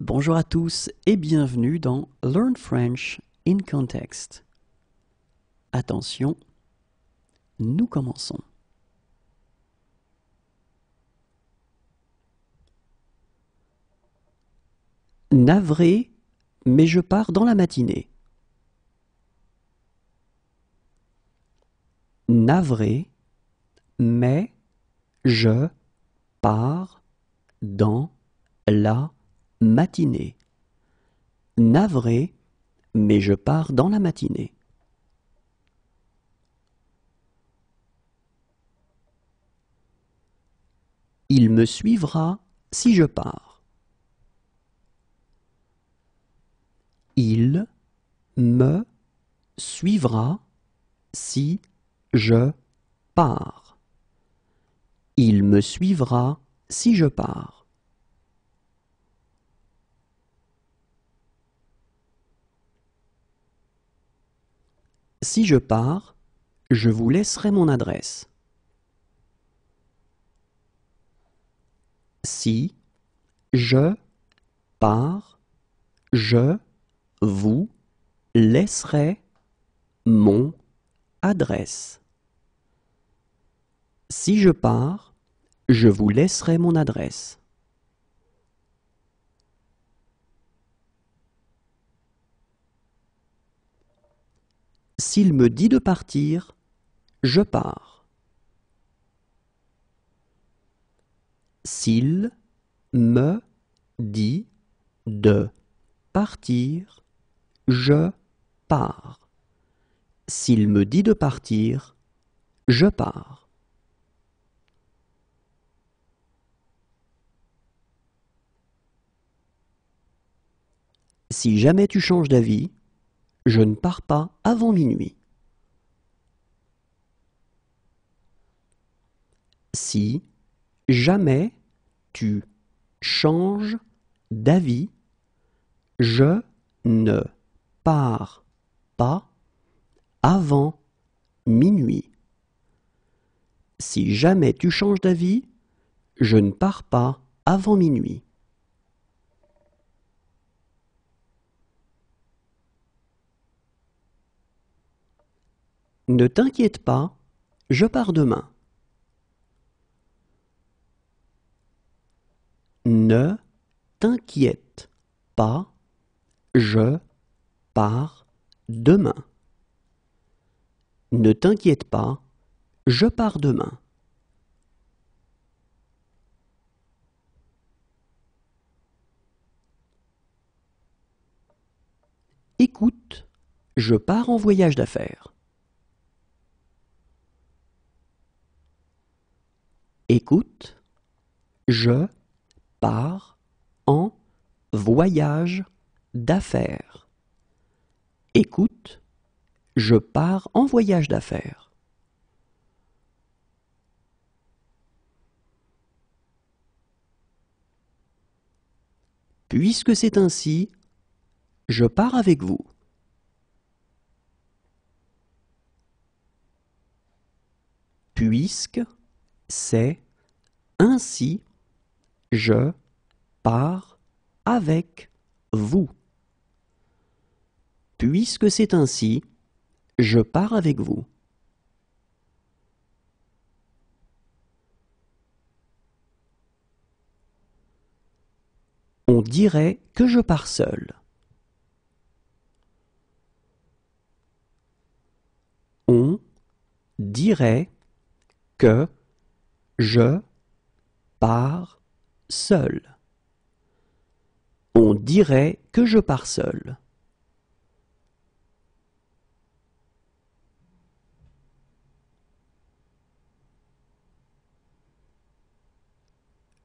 Bonjour à tous et bienvenue dans Learn French in Context. Attention, nous commençons. Navré, mais je pars dans la matinée. Navré, mais je pars dans la matinée. Navré, mais je pars dans la matinée. Il me suivra si je pars. Il me suivra si je pars. Il me suivra si je pars. Si je pars, je vous laisserai mon adresse. Si je pars, je vous laisserai mon adresse. Si je pars, je vous laisserai mon adresse. S'il me dit de partir, je pars. S'il me dit de partir, je pars. S'il me dit de partir, je pars. Si jamais tu changes d'avis, je ne pars pas avant minuit. Si jamais tu changes d'avis, je ne pars pas avant minuit. Si jamais tu changes d'avis, je ne pars pas avant minuit. Ne t'inquiète pas, je pars demain. Ne t'inquiète pas, je pars demain. Ne t'inquiète pas, je pars demain. Écoute, je pars en voyage d'affaires. Écoute, je pars en voyage d'affaires. Écoute, je pars en voyage d'affaires. Puisque c'est ainsi, je pars avec vous. Puisque c'est ainsi, je pars avec vous. Puisque c'est ainsi, je pars avec vous. On dirait que je pars seul. On dirait que je pars seul. On dirait que je pars seul.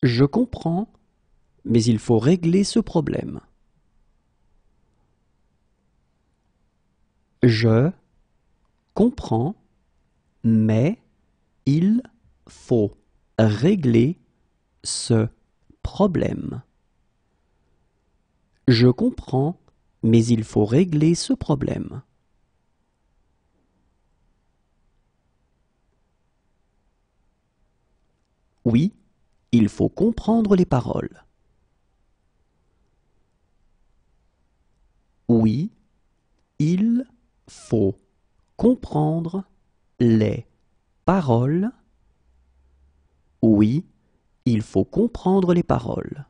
Je comprends, mais il faut régler ce problème. Je comprends, mais il faut régler ce problème. Je comprends, mais il faut régler ce problème. Oui, il faut comprendre les paroles. Oui, il faut comprendre les paroles. Oui, il faut comprendre les paroles.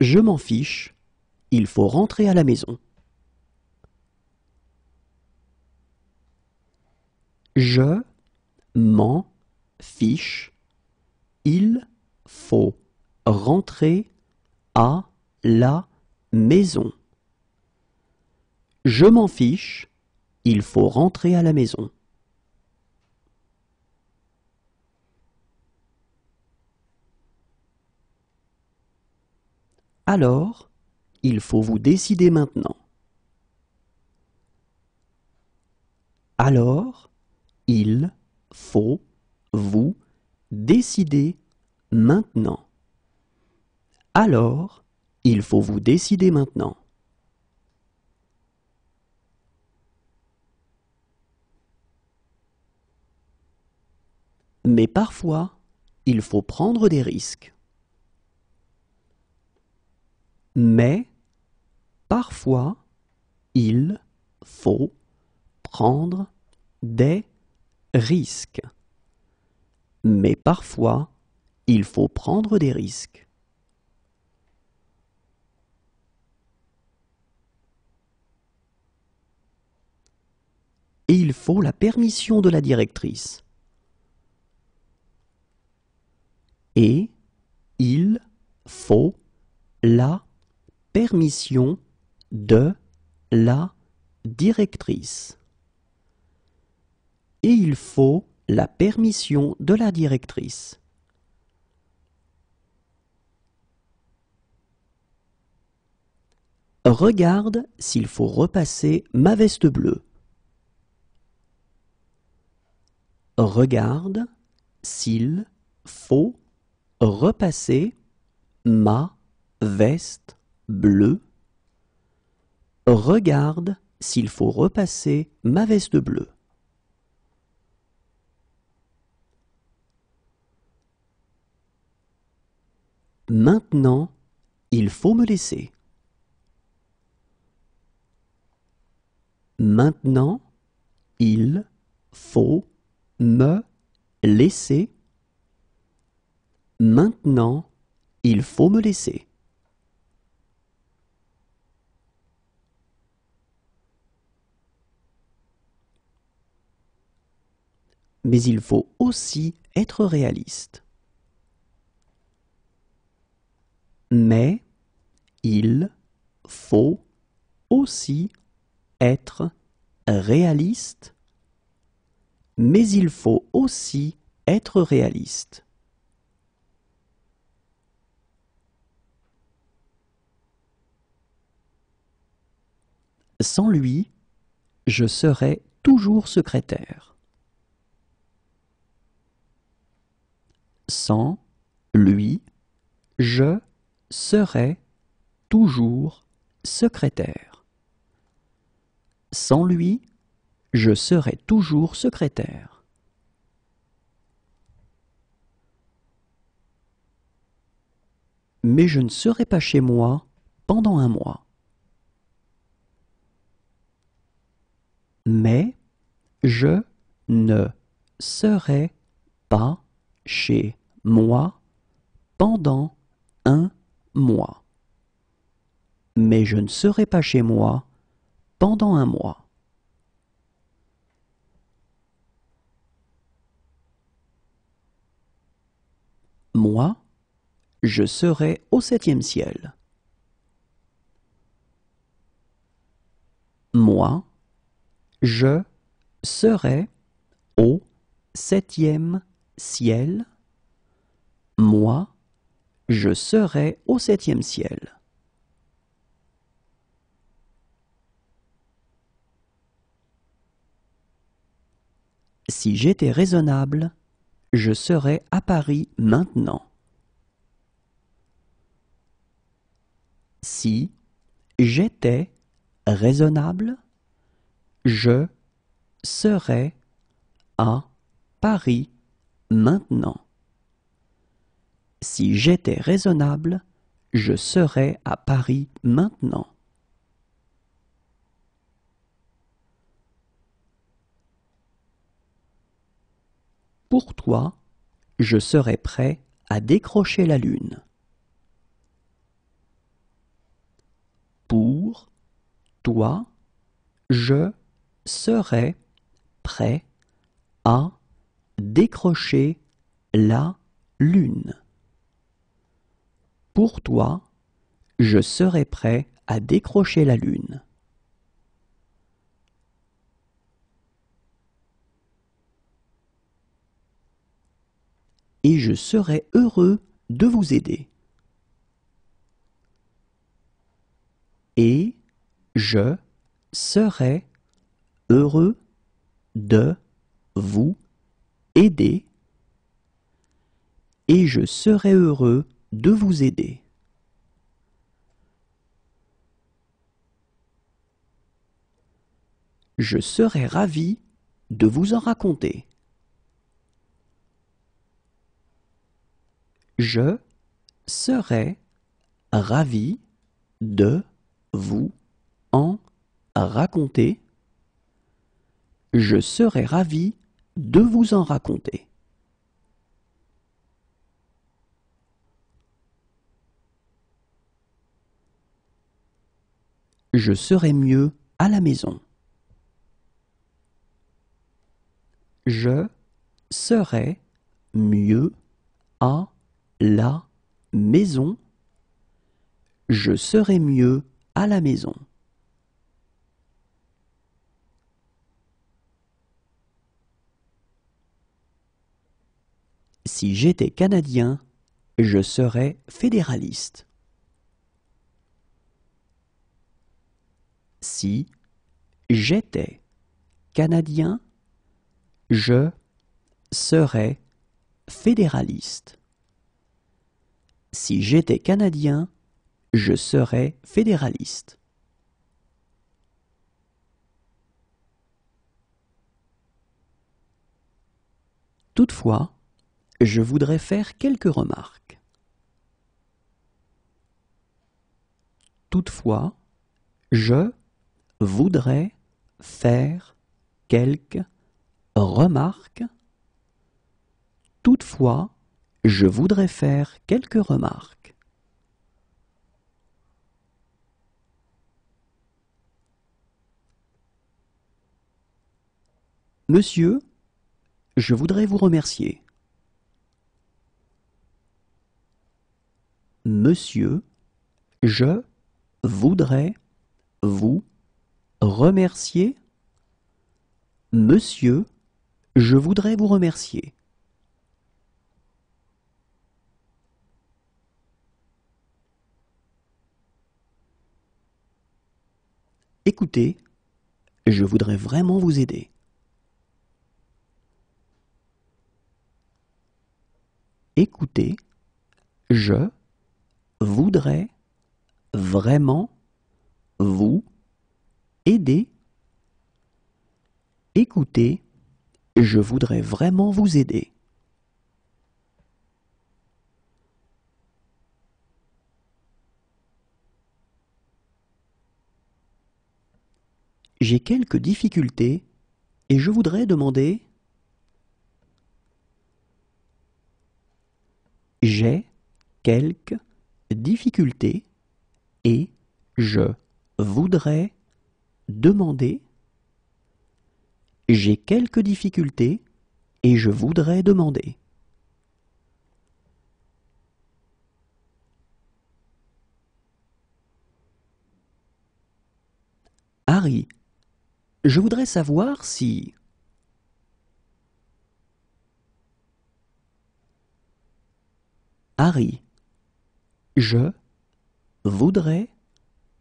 Je m'en fiche, il faut rentrer à la maison. Je m'en fiche, il faut rentrer à la maison. Je m'en fiche, il faut rentrer à la maison. Alors, il faut vous décider maintenant. Alors, il faut vous décider maintenant. Alors, il faut vous décider maintenant. Mais parfois, il faut prendre des risques. Mais parfois, il faut prendre des risques. Mais parfois, il faut prendre des risques. Et il faut la permission de la directrice. Et il faut la permission de la directrice. Et il faut la permission de la directrice. Regarde s'il faut repasser ma veste bleue. Regarde s'il faut repasser ma veste bleue. Regarde s'il faut repasser ma veste bleue. Maintenant, il faut me laisser. Maintenant, il faut me laisser. Maintenant, il faut me laisser. Mais il faut aussi être réaliste. Mais il faut aussi être réaliste. Mais il faut aussi être réaliste. Sans lui, je serai toujours secrétaire. Sans lui, je serai toujours secrétaire. Sans lui, je serai toujours secrétaire. Mais je ne serai pas chez moi pendant un mois. Mais je ne serai pas chez moi pendant un mois. Mais je ne serai pas chez moi pendant un mois. Moi, je serai au 7e ciel. Moi, je serai au 7e ciel. Moi, je serai au 7e ciel. Si j'étais raisonnable, je serais à Paris maintenant. Si j'étais raisonnable, je serais à Paris maintenant. Si j'étais raisonnable, je serais à Paris maintenant. Pour toi, je serais prêt à décrocher la lune. Pour toi, je serais prêt à décrocher la lune. Pour toi, je serais prêt à décrocher la lune. Et je serais heureux de vous aider. Et je serais heureux de vous aider. Et je serais heureux de vous aider. Je serais ravi de vous en raconter. Je serais ravi de vous en raconter. Je serais ravi de vous en raconter. Je serais mieux à la maison. Je serais mieux à la maison. Je serais mieux à la maison. Si j'étais Canadien, je serais fédéraliste. Si j'étais Canadien, je serais fédéraliste. Si j'étais Canadien, je serais fédéraliste. Toutefois, je voudrais faire quelques remarques. Toutefois, je voudrais faire quelques remarques. Toutefois, je voudrais faire quelques remarques. Monsieur, je voudrais vous remercier. Monsieur, je voudrais vous remercier. Monsieur, je voudrais vous remercier. Écoutez, je voudrais vraiment vous aider. Écoutez, je voudrais vraiment vous aider. Écoutez, je voudrais vraiment vous aider. J'ai quelques difficultés et je voudrais demander. J'ai quelques difficultés et je voudrais demander. J'ai quelques difficultés et je voudrais demander. Harry, je voudrais savoir si... Harry, je voudrais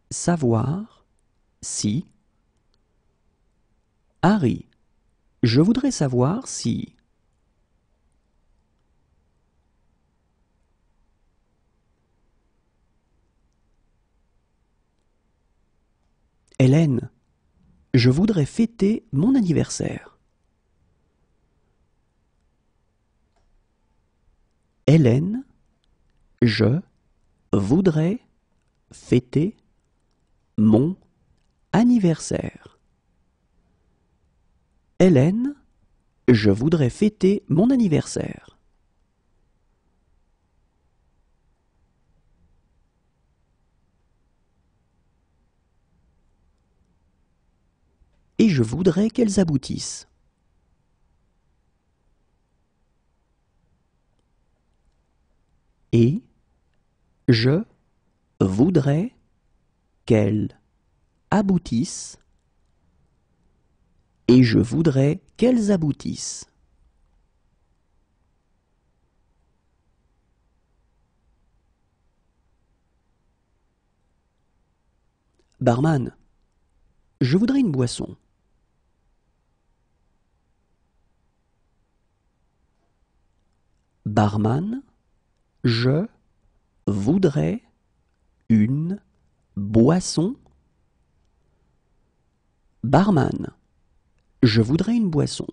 savoir si... Harry, je voudrais savoir si... Hélène, je voudrais fêter mon anniversaire. Hélène, je voudrais fêter mon anniversaire. Hélène, je voudrais fêter mon anniversaire. Et je voudrais qu'elles aboutissent. Et je voudrais qu'elles aboutissent. Et je voudrais qu'elles aboutissent. Barman, je voudrais une boisson. Barman, je voudrais une boisson. Barman, je voudrais une boisson.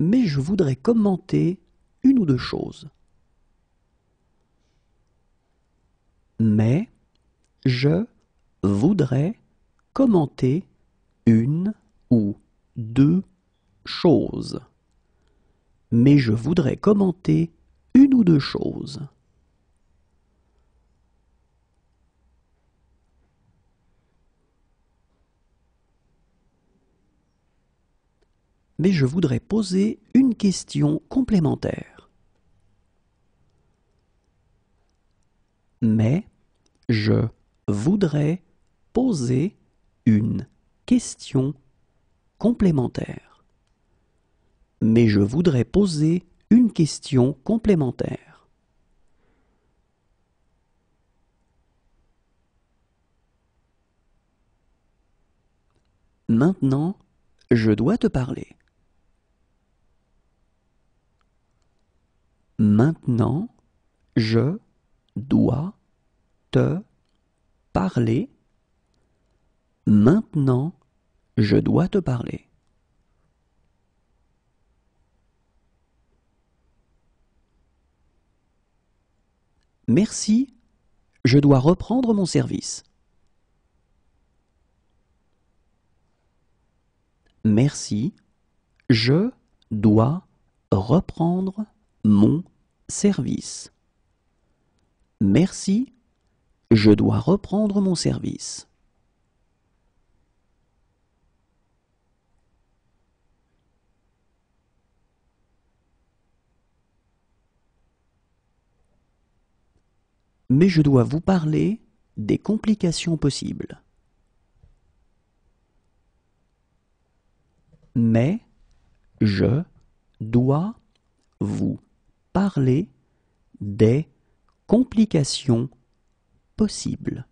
Mais je voudrais commenter une ou deux choses. Mais je voudrais commenter une ou deux choses. Mais je voudrais commenter une ou deux choses. Mais je voudrais poser une question complémentaire. Mais je voudrais poser une question complémentaire. Mais je voudrais poser une question complémentaire. Maintenant, je dois te parler. Maintenant, je dois te parler. Maintenant, je dois te parler. Merci, je dois reprendre mon service. Merci, je dois reprendre mon service. Merci, je dois reprendre mon service. Mais je dois vous parler des complications possibles. Mais je dois vous parler des complications possibles.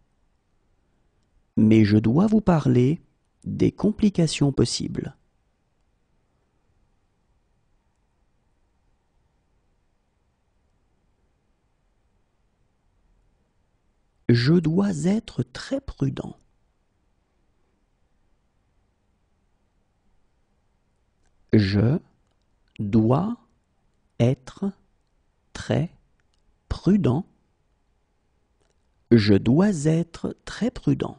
Mais je dois vous parler des complications possibles. Je dois être très prudent. Je dois être très prudent. Je dois être très prudent.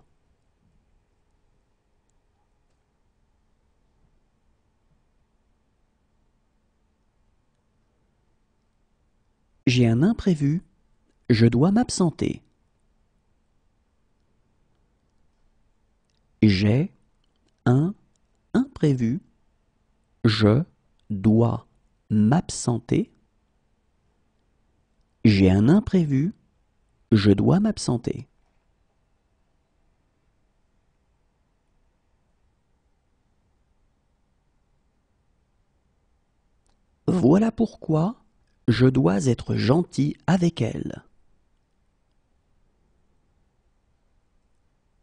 J'ai un imprévu. Je dois m'absenter. J'ai un imprévu. Je dois m'absenter. J'ai un imprévu. Je dois m'absenter. Voilà pourquoi je dois être gentil avec elle.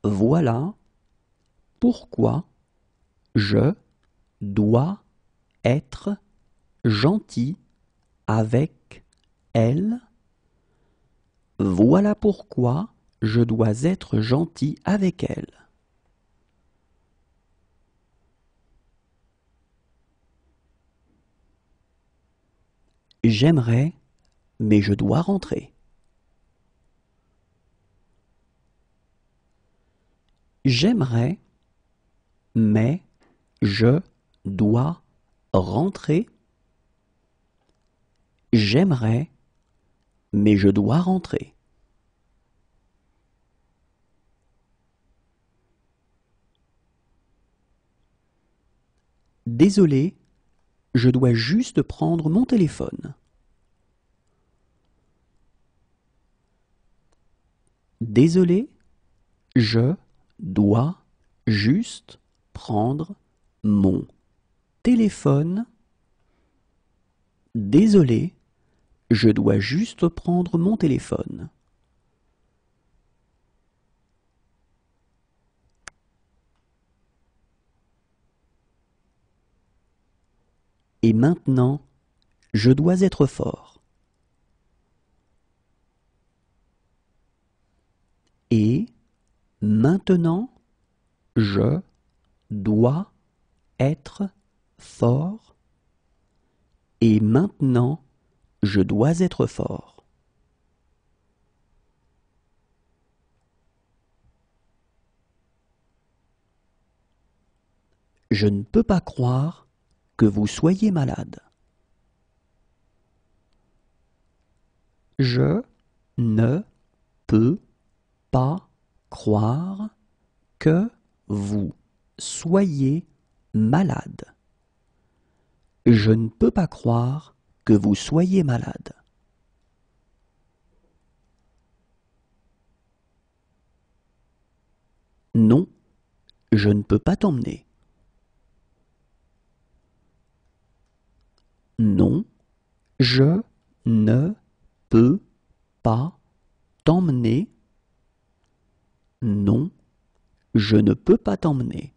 Voilà pourquoi je dois être gentil avec elle. Voilà pourquoi je dois être gentil avec elle. J'aimerais, mais je dois rentrer. J'aimerais, mais je dois rentrer. J'aimerais, mais je dois rentrer. Désolé, je dois juste prendre mon téléphone. Désolé, je dois juste prendre mon téléphone. Désolé, je dois juste prendre mon téléphone. Et maintenant, je dois être fort. Et maintenant, je dois être fort. Et maintenant, je dois être fort. Je ne peux pas croire que vous soyez malade. Je ne peux pas croire que vous soyez malade. Je ne peux pas croire que vous soyez malade. Non, je ne peux pas t'emmener. Non, je ne peux pas t'emmener. Non, je ne peux pas t'emmener.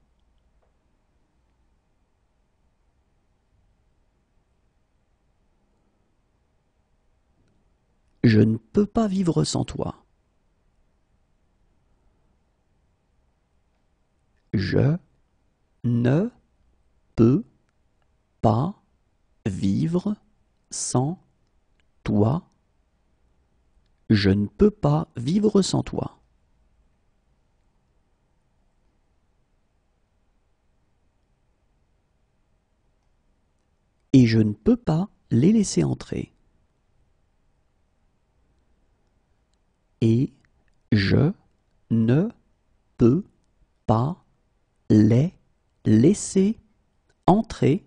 Je ne peux pas vivre sans toi. Je ne peux pas vivre sans toi. Je ne peux pas vivre sans toi. Et je ne peux pas les laisser entrer. Et je ne peux pas les laisser entrer.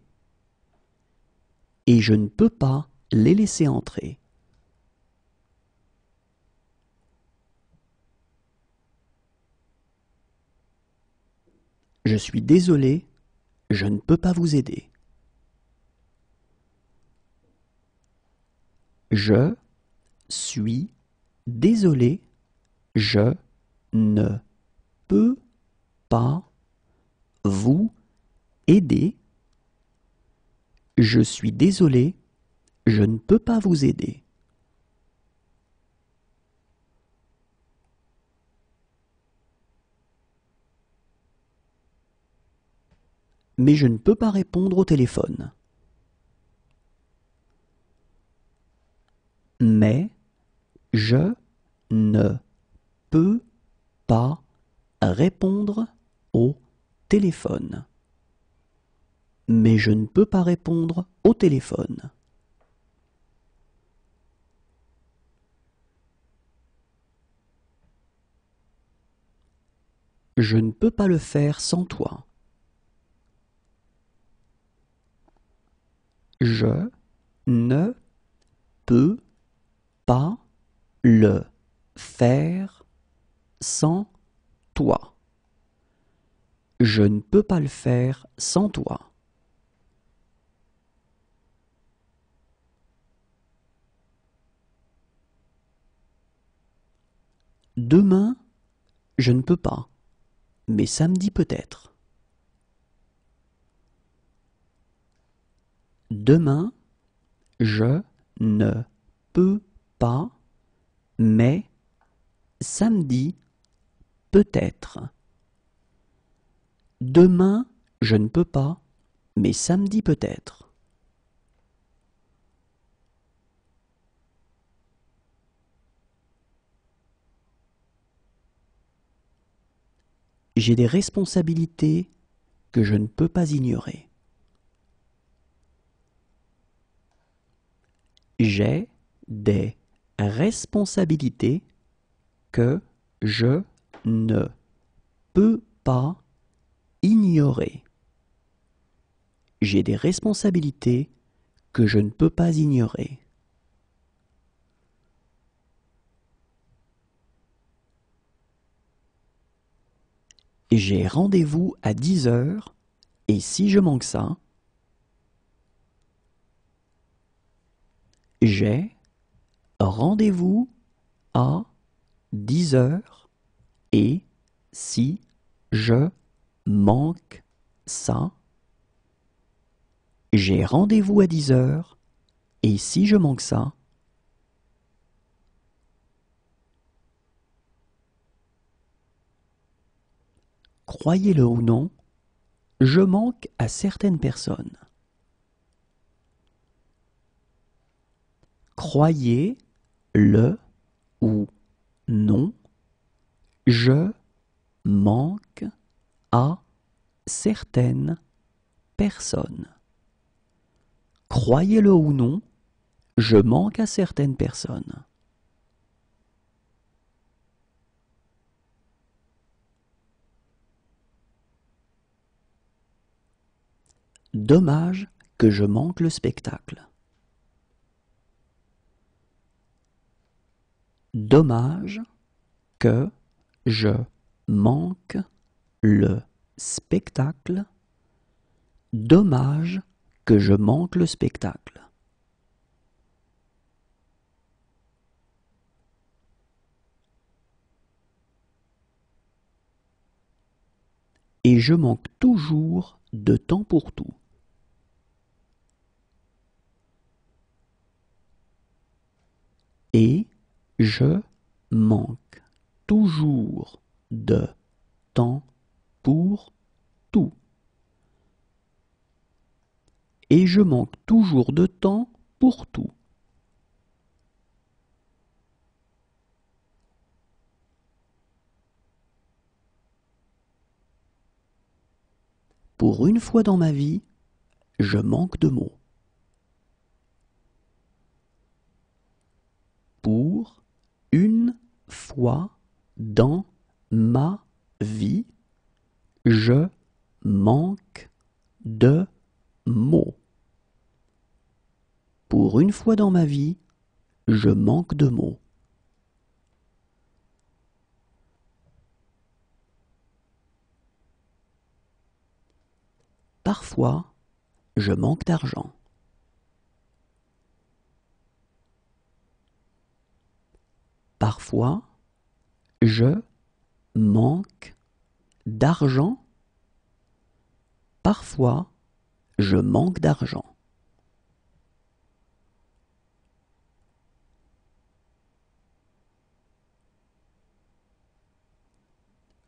Et je ne peux pas les laisser entrer. Je suis désolé, je ne peux pas vous aider. Je suis désolé, je ne peux pas vous aider. Je suis désolé, je ne peux pas vous aider. Mais je ne peux pas répondre au téléphone. Mais je ne peux pas répondre au téléphone. Mais je ne peux pas répondre au téléphone. Je ne peux pas le faire sans toi. Je ne peux pas le faire sans toi. Je ne peux pas le faire sans toi. Demain, je ne peux pas, mais samedi peut-être. Demain, je ne peux pas, mais samedi peut-être. Demain, je ne peux pas, mais samedi peut-être. J'ai des responsabilités que je ne peux pas ignorer. J'ai des responsabilités que je ne peux pas ignorer. J'ai des responsabilités que je ne peux pas ignorer. J'ai rendez-vous à 10 heures et si je manque ça, j'ai rendez-vous à 10 heures et si je manque ça, j'ai rendez-vous à 10 heures et si je manque ça, croyez-le ou non, je manque à certaines personnes. Croyez-le ou non, je manque à certaines personnes. Croyez-le ou non, je manque à certaines personnes. Dommage que je manque le spectacle. Dommage que je manque le spectacle. Dommage que je manque le spectacle. Et je manque toujours de temps pour tout. Et je manque toujours de temps pour tout. Et je manque toujours de temps pour tout. Pour une fois dans ma vie, je manque de mots. Pour une fois dans ma vie, je manque de mots. Pour une fois dans ma vie, je manque de mots. Parfois, je manque d'argent. Parfois, je manque d'argent. Parfois, je manque d'argent.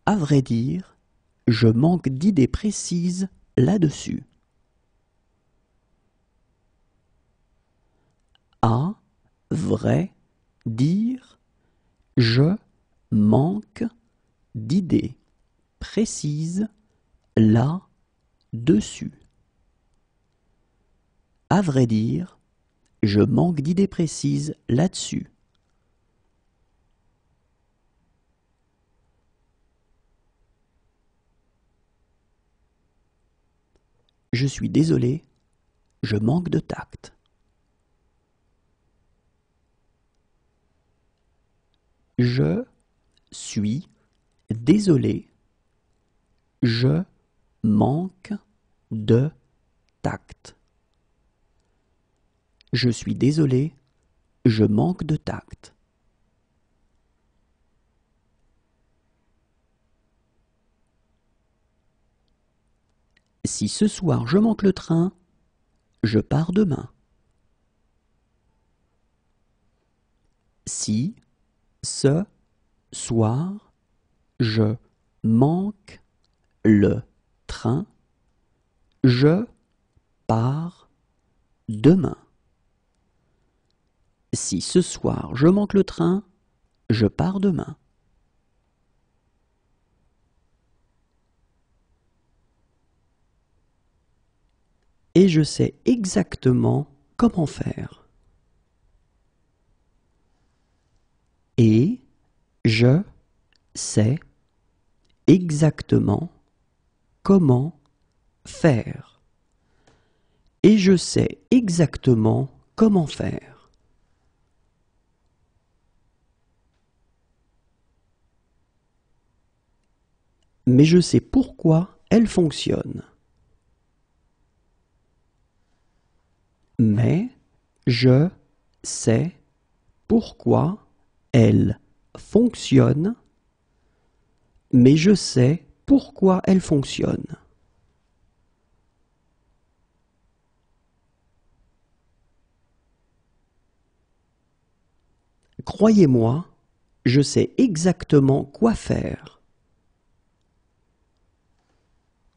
À vrai dire, je manque d'idées précises là-dessus. À vrai dire, je manque d'idées précises là-dessus. À vrai dire, je manque d'idées précises là-dessus. Je suis désolé, je manque de tact. Je suis désolé, je manque de tact. Je suis désolé, je manque de tact. Si ce soir je manque le train, je pars demain. Si ce soir je manque le train, je pars demain. Si ce soir je manque le train, je pars demain. et je sais exactement comment faire. Et je sais exactement comment faire. Et je sais exactement comment faire. Mais je sais pourquoi elle fonctionne. Mais je sais pourquoi elle fonctionne. Mais je sais pourquoi elle fonctionne. Croyez-moi, je sais exactement quoi faire.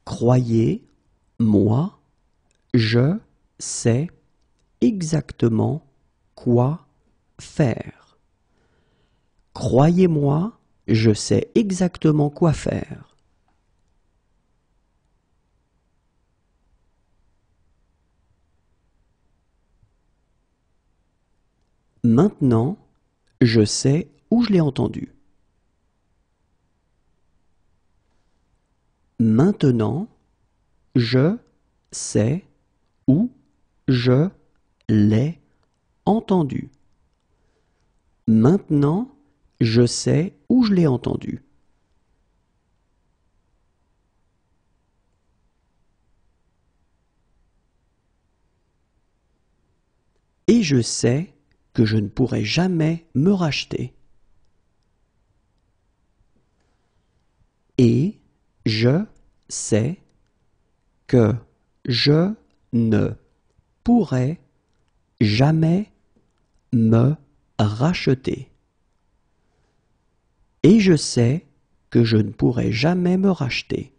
Croyez-moi, je sais exactement quoi faire. Croyez-moi, je sais exactement quoi faire. Maintenant, je sais où je l'ai entendu. Maintenant, je sais où je l'ai entendu. Maintenant, je sais où je l'ai entendu. Et je sais que je ne pourrai jamais me racheter. Et je sais que je ne pourrai jamais me racheter. Et je sais que je ne pourrai jamais me racheter.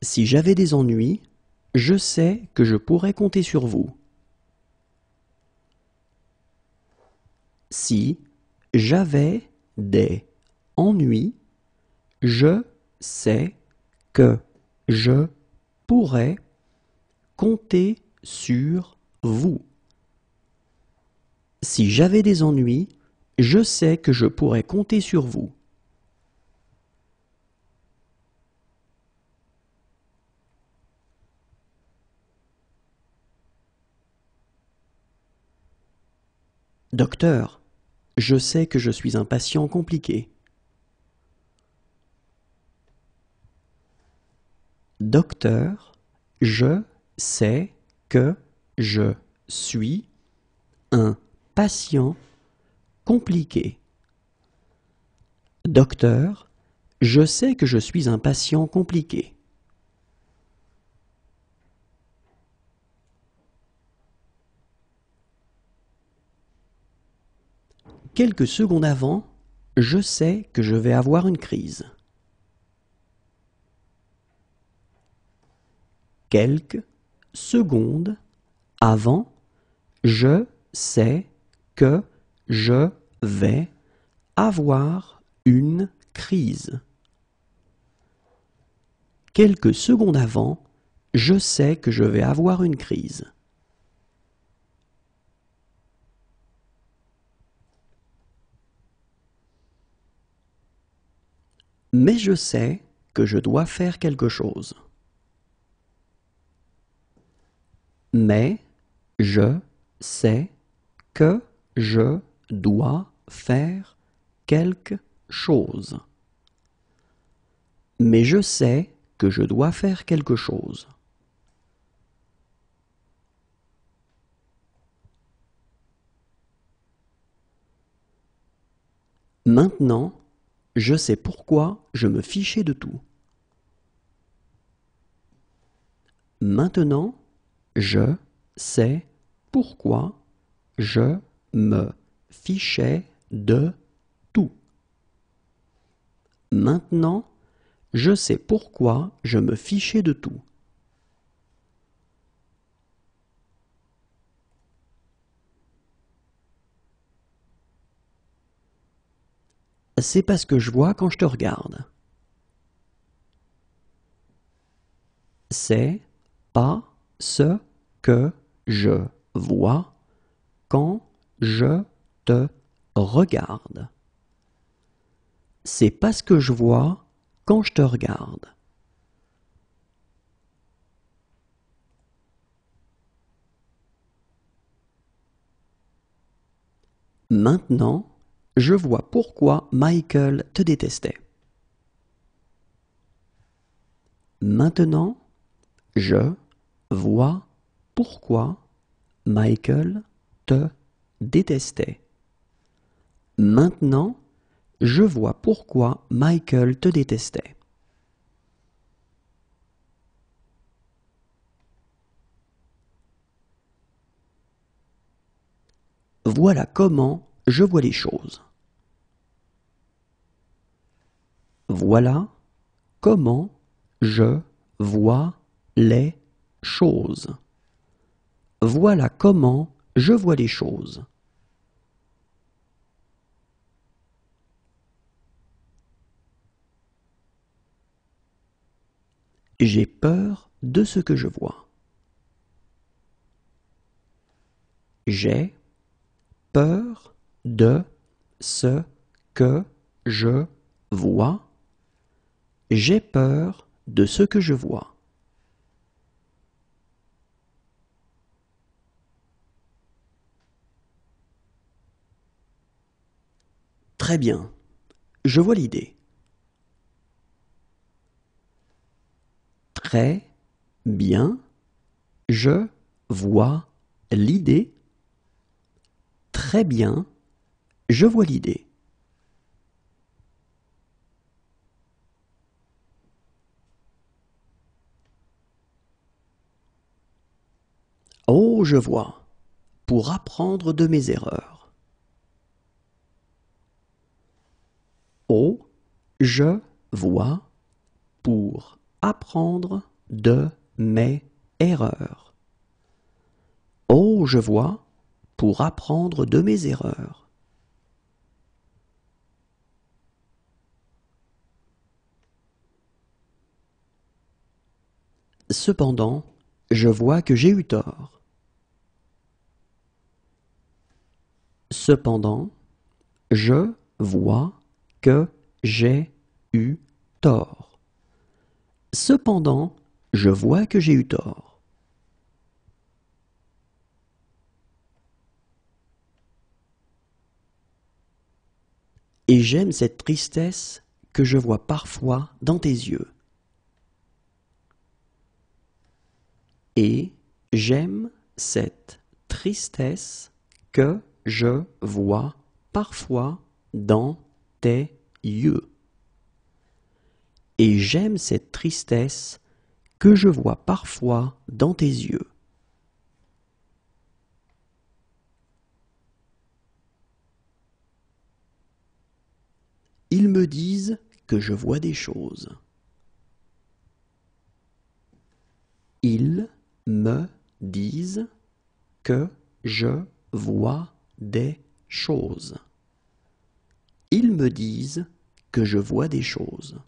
Si j'avais des ennuis, je sais que je pourrais compter sur vous. Si j'avais des ennuis, je sais que je pourrais compter sur vous. Si j'avais des ennuis, je sais que je pourrais compter sur vous. Docteur, je sais que je suis un patient compliqué. Docteur, je sais que je suis un patient compliqué. Docteur, je sais que je suis un patient compliqué. Quelques secondes avant, je sais que je vais avoir une crise. Quelques secondes avant, je sais que je vais avoir une crise. Quelques secondes avant, je sais que je vais avoir une crise. Mais je sais que je dois faire quelque chose. Mais je sais que je dois faire quelque chose. Mais je sais que je dois faire quelque chose. Maintenant, je sais pourquoi je me fichais de tout. Maintenant, je sais pourquoi je me fichais de tout. Maintenant, je sais pourquoi je me fichais de tout. c'est pas ce que je vois quand je te regarde. C'est pas ce que je vois quand je te regarde. C'est pas ce que je vois quand je te regarde. Maintenant, je vois pourquoi Michael te détestait. Maintenant, je vois pourquoi Michael te détestait. Maintenant, je vois pourquoi Michael te détestait. Voilà comment je vois les choses. Voilà comment je vois les choses. Voilà comment je vois les choses. J'ai peur de ce que je vois. J'ai peur de ce que je vois. J'ai peur de ce que je vois. Très bien, je vois l'idée. Très bien, je vois l'idée. Très bien, je vois l'idée. Oh, je vois. Pour apprendre de mes erreurs. Oh, je vois. Pour apprendre de mes erreurs. Oh, je vois. Pour apprendre de mes erreurs. Cependant, je vois que j'ai eu tort. Cependant, je vois que j'ai eu tort. Cependant, je vois que j'ai eu tort. Et j'aime cette tristesse que je vois parfois dans tes yeux. Et j'aime cette tristesse que je vois parfois dans tes yeux. Et j'aime cette tristesse que je vois parfois dans tes yeux. Ils me disent que je vois des choses. Ils me disent que je vois des choses. Ils me disent que je vois des choses.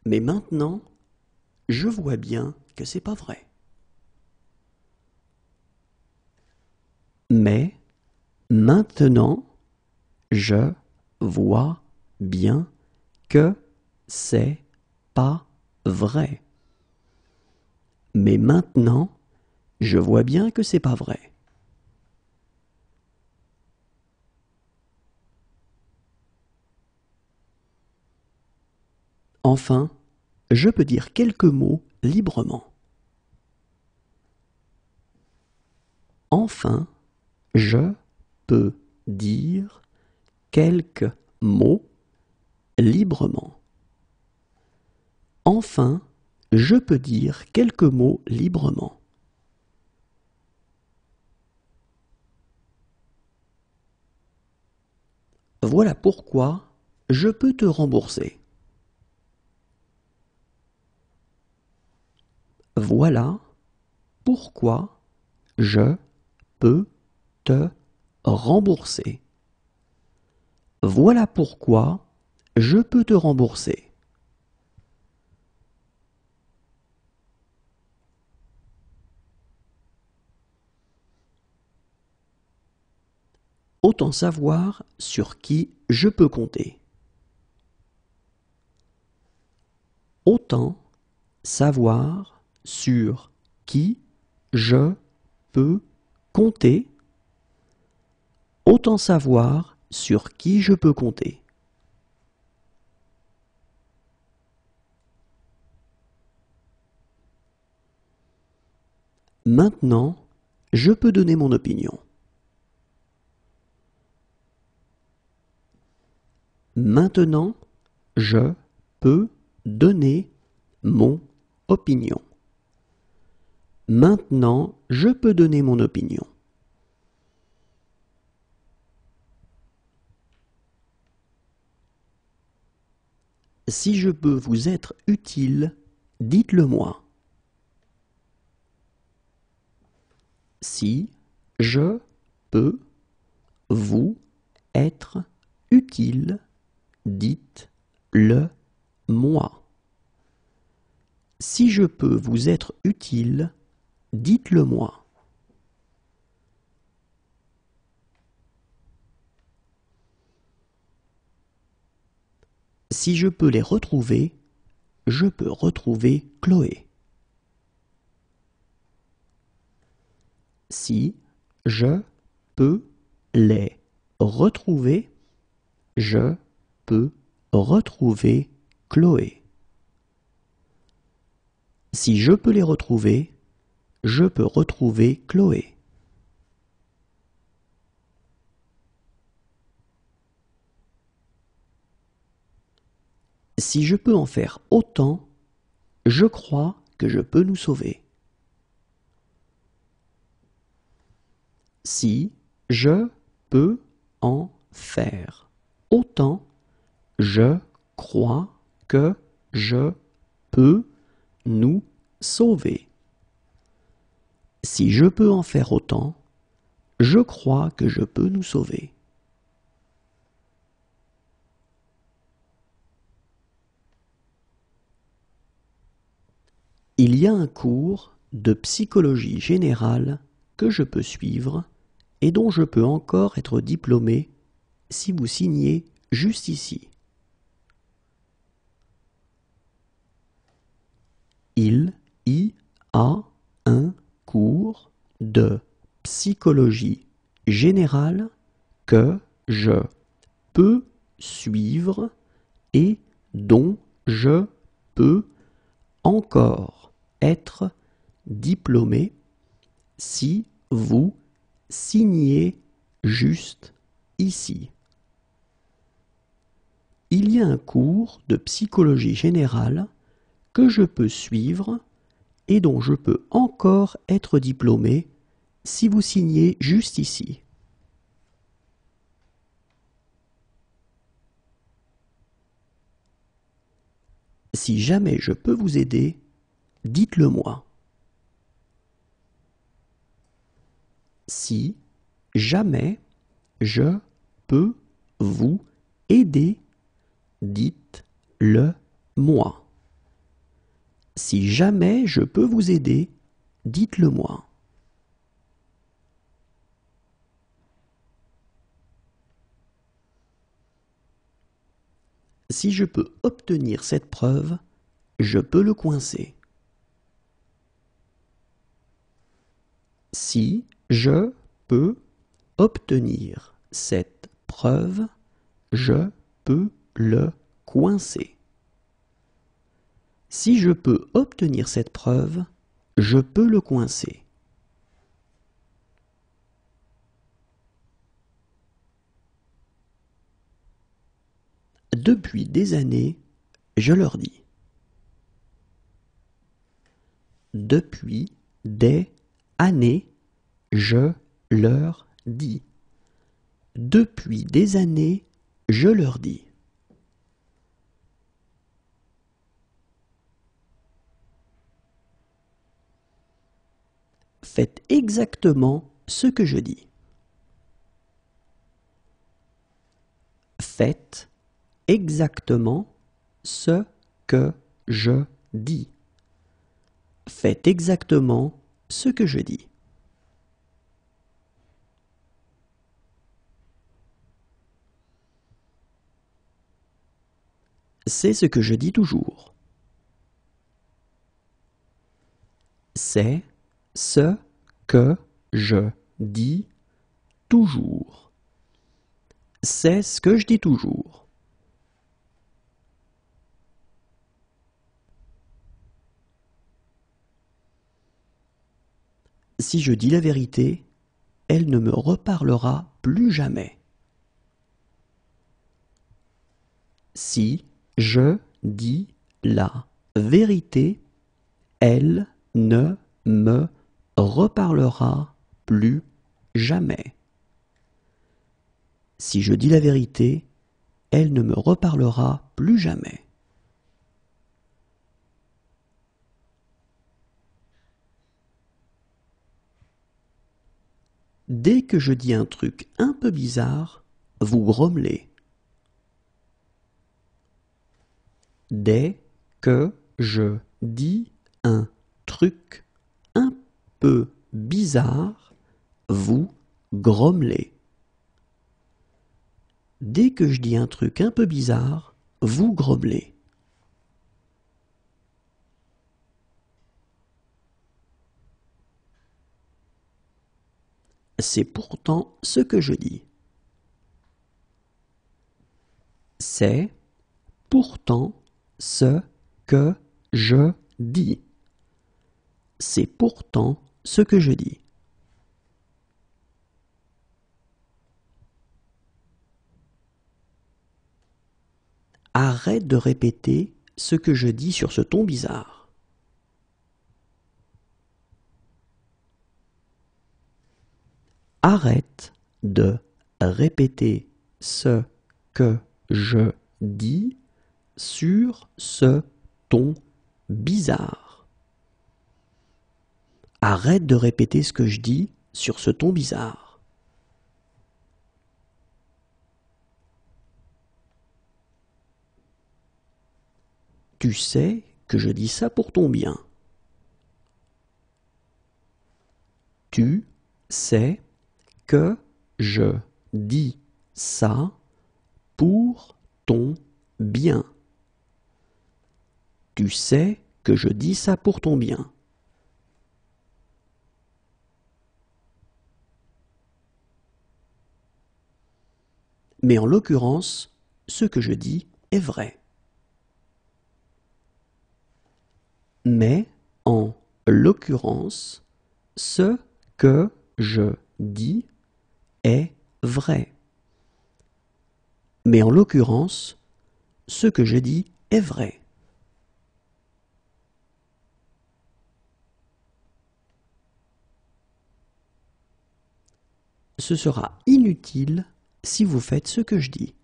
Mais maintenant, je vois bien que c'est pas vrai. Mais maintenant, je vois bien que c'est pas vrai. Mais maintenant, je vois bien que c'est pas vrai. Enfin, je peux dire quelques mots librement. Enfin, je peux dire quelques mots librement. Enfin, je peux dire quelques mots librement. Voilà pourquoi je peux te rembourser. Voilà pourquoi je peux te rembourser. Voilà pourquoi je peux te rembourser. Autant savoir sur qui je peux compter. Autant savoir sur qui je peux compter. Autant savoir sur qui je peux compter. Maintenant, je peux donner mon opinion. Maintenant, je peux donner mon opinion. Maintenant, je peux donner mon opinion. Si je peux vous être utile, dites-le moi. Si je peux vous être utile, dites-le moi. Si je peux vous être utile, dites-le moi. Si je peux les retrouver, je peux retrouver Chloé. Si je peux les retrouver, je peux retrouver Chloé. Si je peux les retrouver, je peux retrouver Chloé. Si je peux en faire autant, je crois que je peux nous sauver. Si je peux en faire autant, je crois que je peux nous sauver. Si je peux en faire autant, je crois que je peux nous sauver. Il y a un cours de psychologie générale que je peux suivre et dont je peux encore être diplômé si vous signez juste ici. Il y a un cours de psychologie générale que je peux suivre et dont je peux encore être diplômé si vous signez juste ici. Il y a un cours de psychologie générale que je peux suivre et dont je peux encore être diplômé si vous signez juste ici. Si jamais je peux vous aider, dites-le moi. Si jamais je peux vous aider, dites-le moi. Si jamais je peux vous aider, dites-le moi. Si je peux obtenir cette preuve, je peux le coincer. Si je peux obtenir cette preuve, je peux le coincer. Si je peux obtenir cette preuve, je peux le coincer. Depuis des années, je leur dis. Depuis des années, je leur dis. Depuis des années, je leur dis. Faites exactement ce que je dis. Faites exactement ce que je dis. Faites exactement ce que je dis. C'est ce que je dis toujours. C'est ce que je dis toujours. C'est ce que je dis toujours. Si je dis la vérité, elle ne me reparlera plus jamais. Si je dis la vérité, elle ne me reparlera plus jamais. Si je dis la vérité, elle ne me reparlera plus jamais. Dès que je dis un truc un peu bizarre, vous grommelez. Dès que je dis un truc un peu bizarre, vous grommelez. Dès que je dis un truc un peu bizarre, vous grommelez. C'est pourtant ce que je dis. C'est pourtant ce que je dis. C'est pourtant ce que je dis. Arrête de répéter ce que je dis sur ce ton bizarre. Arrête de répéter ce que je dis sur ce ton bizarre. Arrête de répéter ce que je dis sur ce ton bizarre. Tu sais que je dis ça pour ton bien. Tu sais que je dis ça pour ton bien. Tu sais que je dis ça pour ton bien. Mais en l'occurrence, ce que je dis est vrai. Mais en l'occurrence, ce que je dis est vrai. Mais en l'occurrence, ce que je dis est vrai. Ce sera inutile si vous faites ce que je dis.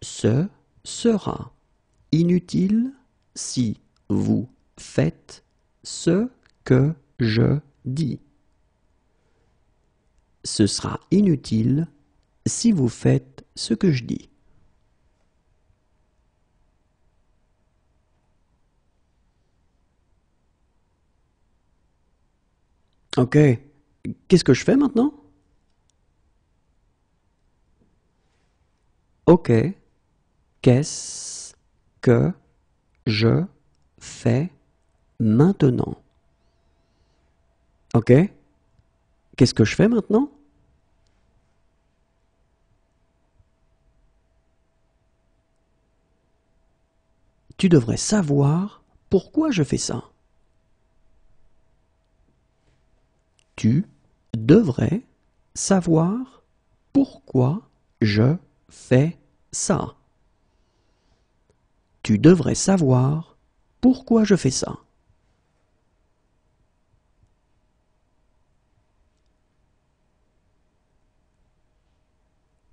Ce sera inutile si vous faites ce que je dis. Ce sera inutile si vous faites ce que je dis. Ok, qu'est-ce que je fais maintenant? Ok, qu'est-ce que je fais maintenant? Ok, qu'est-ce que je fais maintenant? Tu devrais savoir pourquoi je fais ça. Tu devrais savoir pourquoi je fais ça. Tu devrais savoir pourquoi je fais ça.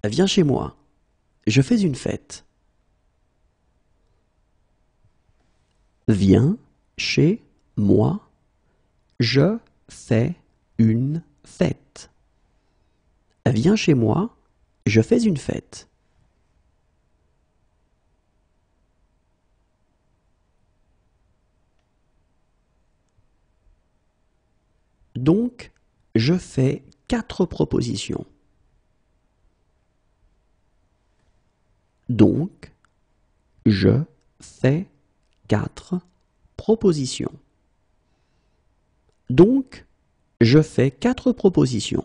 Viens chez moi. Je fais une fête. Viens chez moi. Je fais une fête. Viens chez moi, je fais une fête. Donc, je fais 4 propositions. Donc, je fais 4 propositions. Donc, je fais 4 propositions.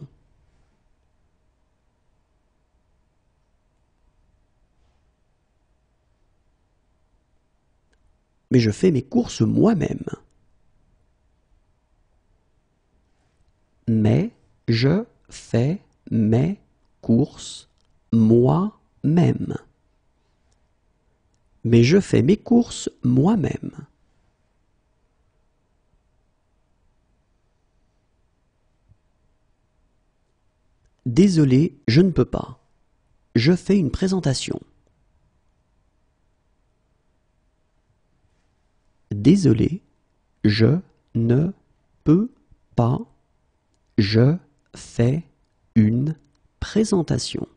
Mais je fais mes courses moi-même. Mais je fais mes courses moi-même. Mais je fais mes courses moi-même. Désolé, je ne peux pas. Je fais une présentation. Désolé, je ne peux pas. Je fais une présentation.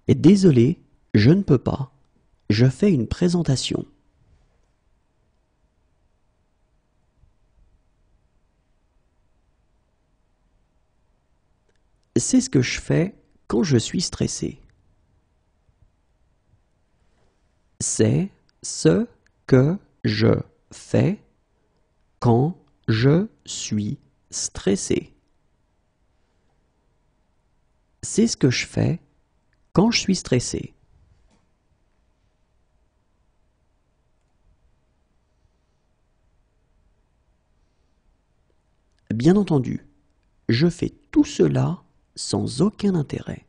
Et désolé, je ne peux pas. Je fais une présentation. C'est ce que je fais quand je suis stressé. C'est ce que je fais quand je suis stressé. C'est ce que je fais quand je suis stressé. Bien entendu, je fais tout cela sans aucun intérêt.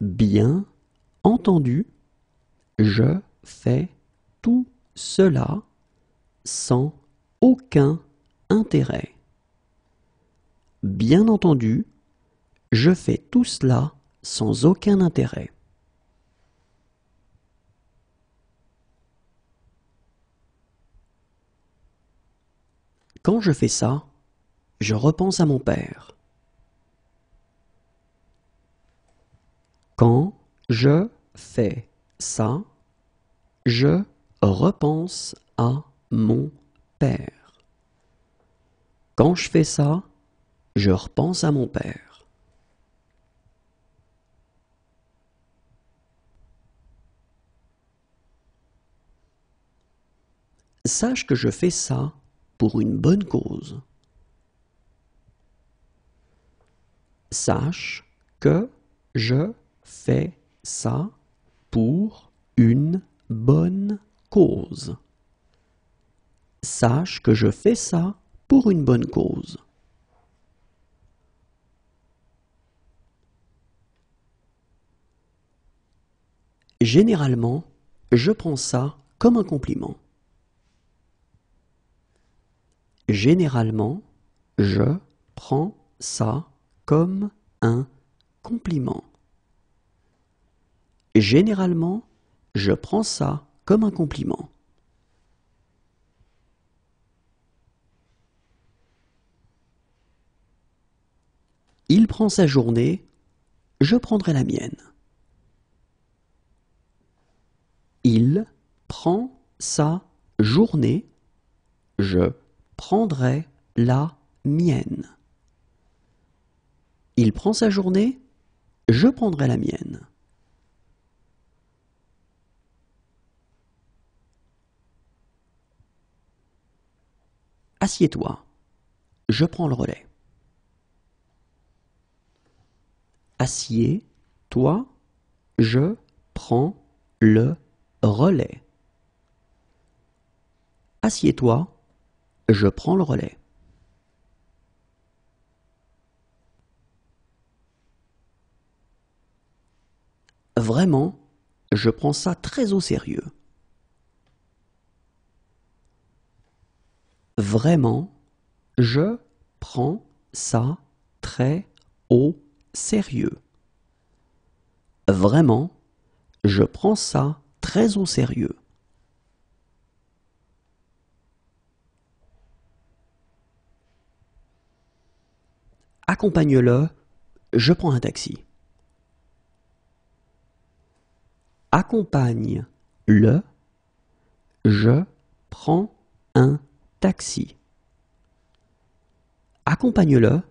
Bien entendu, je fais tout cela sans aucun intérêt. Bien entendu, je fais tout cela sans aucun intérêt. Quand je fais ça, je repense à mon père. Quand je fais ça, je repense à mon père. Quand je fais ça, je repense à mon père. Sache que je fais ça pour une bonne cause. Sache que je fais ça pour une bonne cause. Sache que je fais ça pour une bonne cause. Généralement, je prends ça comme un compliment. Généralement, je prends ça comme un compliment. Généralement, je prends ça comme un compliment. Il prend sa journée, je prendrai la mienne. Il prend sa journée, je prendrai la mienne. Il prend sa journée, je prendrai la mienne. Assieds-toi, je prends le relais. Assieds-toi, je prends le relais. Assieds-toi, je prends le relais. Vraiment, je prends ça très au sérieux. Vraiment, je prends ça très au sérieux. Vraiment, je prends ça très au sérieux. Accompagne-le, je prends un taxi. Accompagne-le, je prends un taxi. Accompagne-le,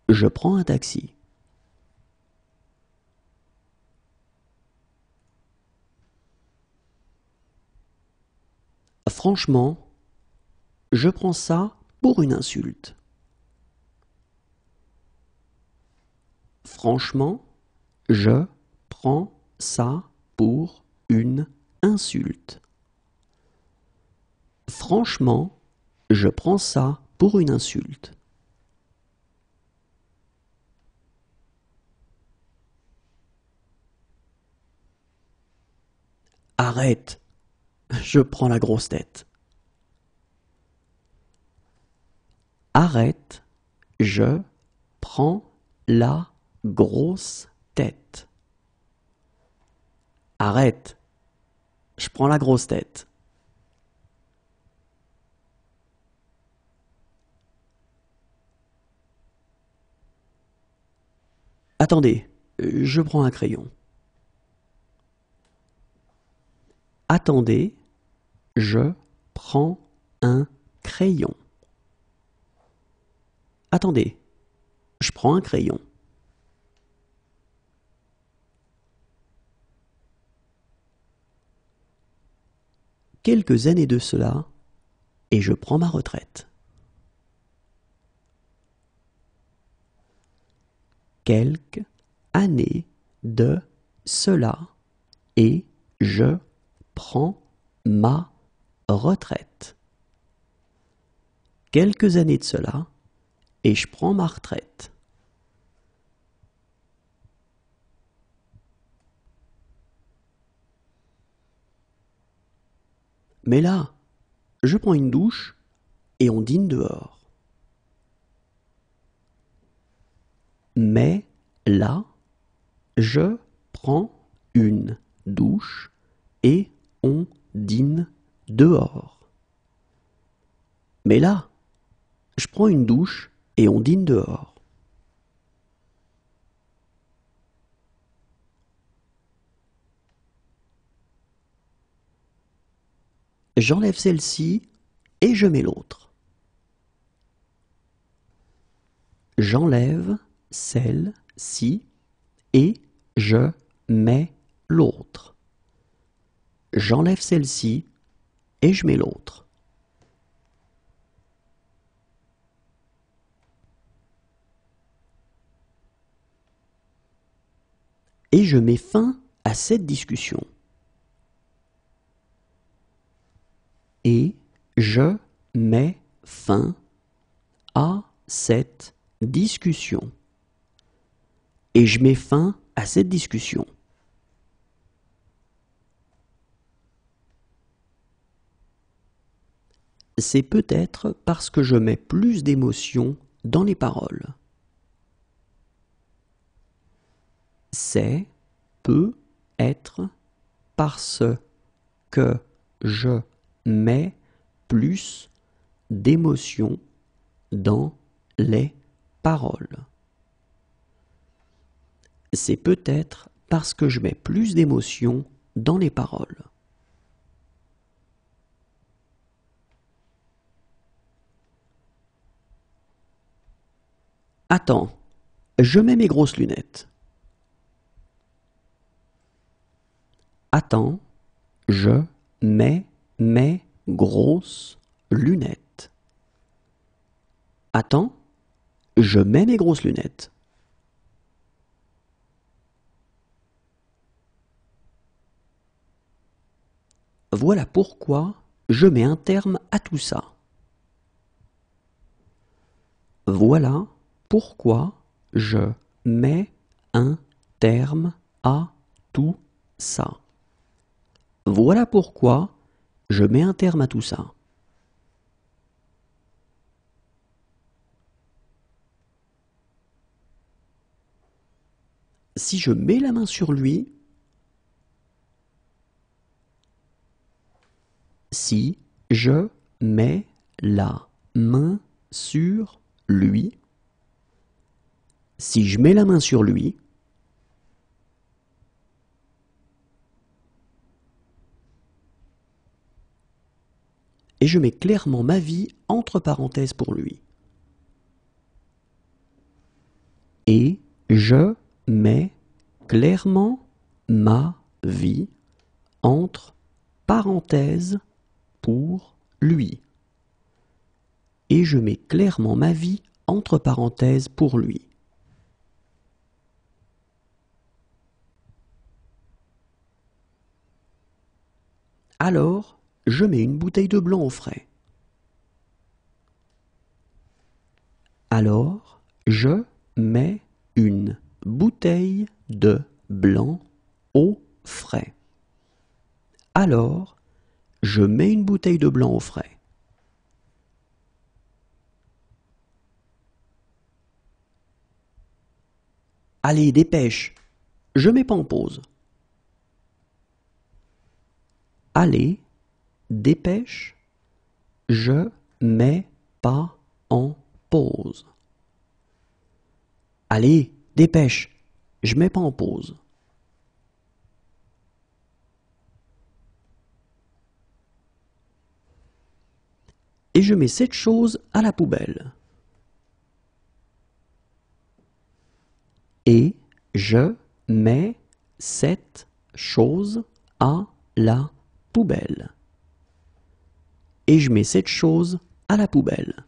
je prends un taxi. Franchement, je prends ça pour une insulte. Franchement, je prends ça pour une insulte. Franchement, je prends ça pour une insulte. Arrête, je prends la grosse tête. Arrête, je prends la grosse tête. Arrête, je prends la grosse tête. Attendez, je prends un crayon. Attendez, je prends un crayon. Attendez, je prends un crayon. Quelques années de cela, et je prends ma retraite. Quelques années de cela, et je prends ma retraite. Quelques années de cela, et je prends ma retraite. Mais là, je prends une douche et on dîne dehors. Mais là, je prends une douche et on dîne dehors. Mais là, je prends une douche et on dîne dehors. J'enlève celle-ci et je mets l'autre. J'enlève celle-ci et je mets l'autre. J'enlève celle-ci et je mets l'autre. Et je mets fin à cette discussion. Et je mets fin à cette discussion. Et je mets fin à cette discussion. C'est peut-être parce que je mets plus d'émotion dans les paroles. C'est peut-être parce que je mets plus d'émotion dans les paroles. C'est peut-être parce que je mets plus d'émotion dans les paroles. Attends, je mets mes grosses lunettes. Attends, je mets mes grosses lunettes. Attends, je mets mes grosses lunettes. Voilà pourquoi je mets un terme à tout ça. Voilà pourquoi je mets un terme à tout ça. Voilà pourquoi je mets un terme à tout ça. Si je mets la main sur lui, si je mets la main sur lui, Si je mets la main sur lui, et je mets clairement ma vie entre parenthèses pour lui. Et je mets clairement ma vie entre parenthèses pour lui. Et je mets clairement ma vie entre parenthèses pour lui. Alors, je mets une bouteille de blanc au frais. Alors, je mets une bouteille de blanc au frais. Alors, je mets une bouteille de blanc au frais. Allez, dépêche, je mets pas en pause. Allez, dépêche, je mets pas en pause. Allez, dépêche, je mets pas en pause. Et je mets cette chose à la poubelle. Et je mets cette chose à la poubelle. Et je mets cette chose à la poubelle.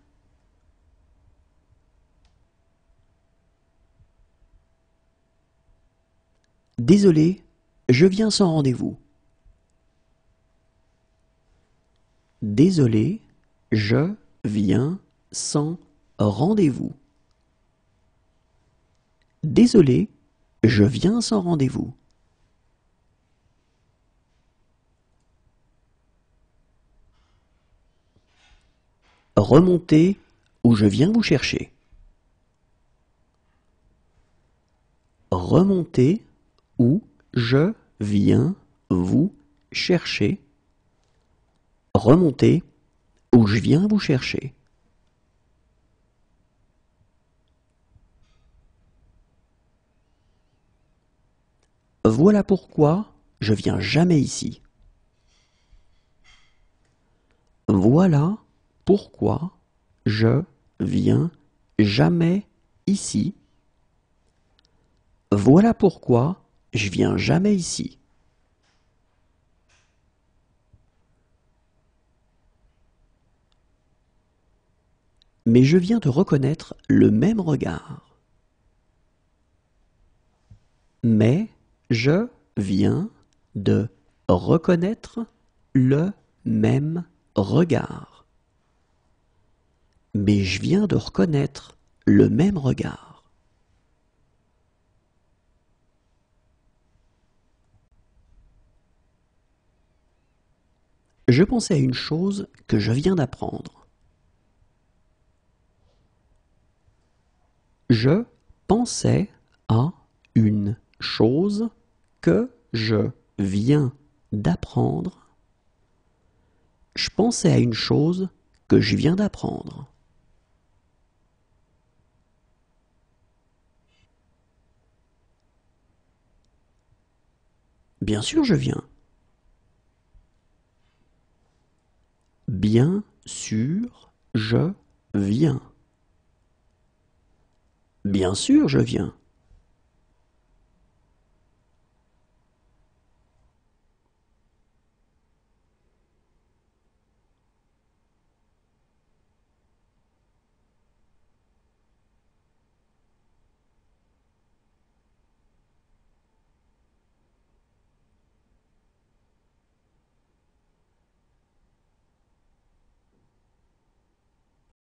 Désolé, je viens sans rendez-vous. Désolé, je viens sans rendez-vous. Désolé, je viens sans rendez-vous. Remontez ou je viens vous chercher. Remontez ou je viens vous chercher. Remontez ou je viens vous chercher. Voilà pourquoi je viens jamais ici. Voilà pourquoi je viens jamais ici. Voilà pourquoi je viens jamais ici. Mais je viens de reconnaître le même regard. Mais je viens de reconnaître le même regard. Mais je viens de reconnaître le même regard. Je pensais à une chose que je viens d'apprendre. Je pensais à une chose que je viens d'apprendre. Je pensais à une chose que je viens d'apprendre. Bien sûr, je viens. Bien sûr, je viens. Bien sûr, je viens.